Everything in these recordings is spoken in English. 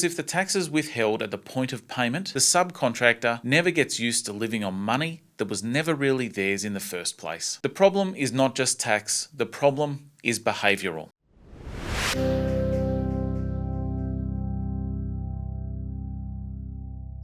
If the tax is withheld at the point of payment, the subcontractor never gets used to living on money that was never really theirs in the first place. The problem is not just tax, the problem is behavioural.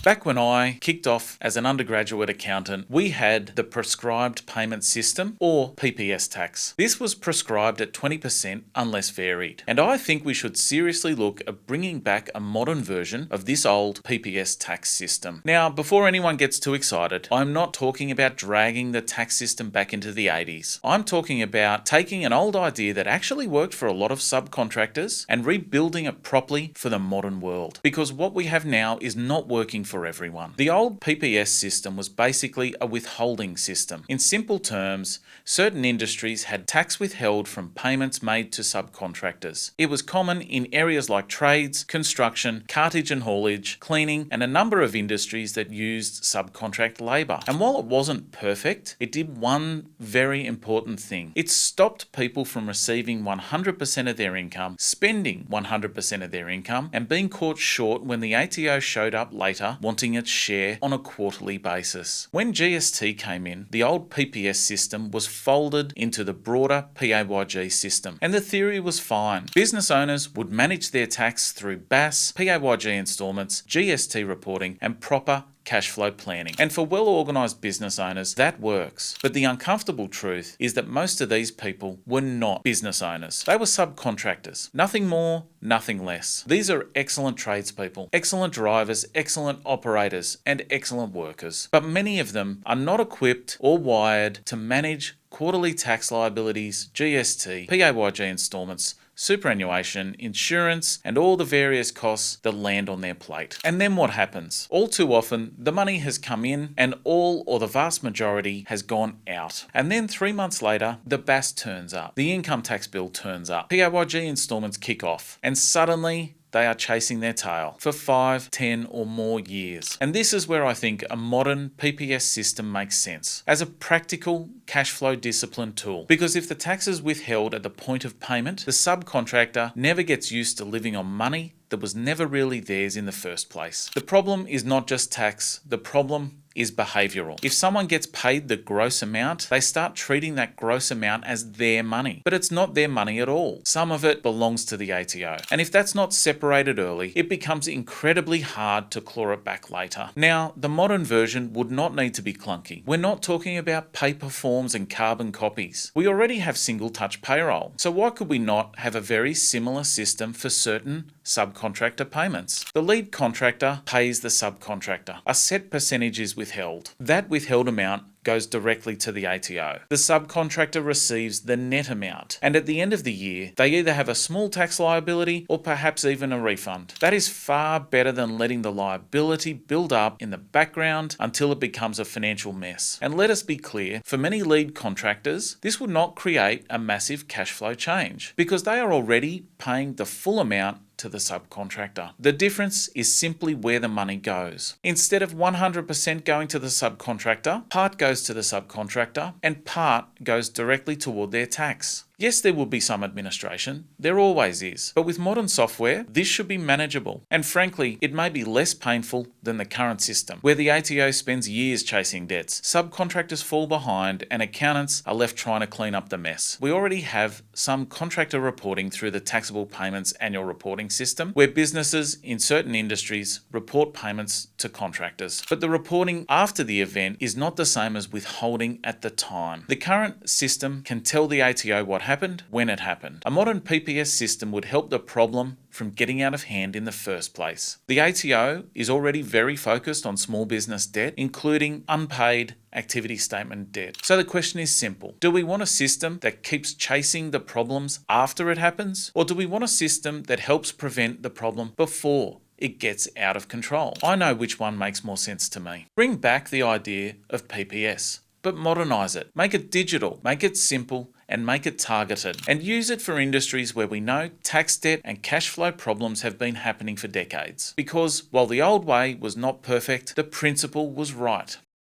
Back when I kicked off as an undergraduate accountant, we had the prescribed payment system, or PPS tax. This was prescribed at 20% unless varied. And I think we should seriously look at bringing back a modern version of this old PPS tax system. Now, before anyone gets too excited, I'm not talking about dragging the tax system back into the 80s. I'm talking about taking an old idea that actually worked for a lot of subcontractors and rebuilding it properly for the modern world. Because what we have now is not working for everyone. The old PPS system was basically a withholding system. In simple terms, certain industries had tax withheld from payments made to subcontractors. It was common in areas like trades, construction, cartage and haulage, cleaning, and a number of industries that used subcontract labour. And while it wasn't perfect, it did one very important thing. It stopped people from receiving 100% of their income, spending 100% of their income, and being caught short when the ATO showed up later wanting its share on a quarterly basis. When GST came in, the old PPS system was folded into the broader PAYG system, and the theory was fine. Business owners would manage their tax through BAS, PAYG installments, GST reporting, and proper cash flow planning. And for well-organised business owners, that works. But the uncomfortable truth is that most of these people were not business owners. They were subcontractors. Nothing more, nothing less. These are excellent tradespeople, excellent drivers, excellent operators, and excellent workers. But many of them are not equipped or wired to manage quarterly tax liabilities, GST, PAYG installments, superannuation, insurance, and all the various costs that land on their plate. And then what happens? All too often, the money has come in and all or the vast majority has gone out. And then 3 months later, the BAS turns up. The income tax bill turns up. PAYG installments kick off. And suddenly, they are chasing their tail for 5, 10 or more years. And this is where I think a modern PPS system makes sense as a practical cash flow discipline tool. Because if the tax is withheld at the point of payment, the subcontractor never gets used to living on money that was never really theirs in the first place. The problem is not just tax, the problem is behavioural. If someone gets paid the gross amount, they start treating that gross amount as their money. But it's not their money at all. Some of it belongs to the ATO. And if that's not separated early, it becomes incredibly hard to claw it back later. Now, the modern version would not need to be clunky. We're not talking about paper forms and carbon copies. We already have single touch payroll. So why could we not have a very similar system for certain subcontractor payments? The lead contractor pays the subcontractor. A set percentage is withheld. That withheld amount goes directly to the ATO. The subcontractor receives the net amount, and at the end of the year, they either have a small tax liability or perhaps even a refund. That is far better than letting the liability build up in the background until it becomes a financial mess. And let us be clear, for many lead contractors, this would not create a massive cash flow change because they are already paying the full amount to the subcontractor. The difference is simply where the money goes. Instead of 100% going to the subcontractor, part goes to the subcontractor and part goes directly toward their tax. Yes, there will be some administration. There always is. But with modern software, this should be manageable. And frankly, it may be less painful than the current system, where the ATO spends years chasing debts, subcontractors fall behind, and accountants are left trying to clean up the mess. We already have some contractor reporting through the taxable payments annual reporting system, where businesses in certain industries report payments to contractors. But the reporting after the event is not the same as withholding at the time. The current system can tell the ATO what happened when it happened. A modern PPS system would help the problem from getting out of hand in the first place. The ATO is already very focused on small business debt, including unpaid activity statement debt. So the question is simple. Do we want a system that keeps chasing the problems after it happens? Or do we want a system that helps prevent the problem before it gets out of control? I know which one makes more sense to me. Bring back the idea of PPS, but modernise it. Make it digital, make it simple, and make it targeted. And use it for industries where we know tax debt and cash flow problems have been happening for decades. Because while the old way was not perfect, the principle was right.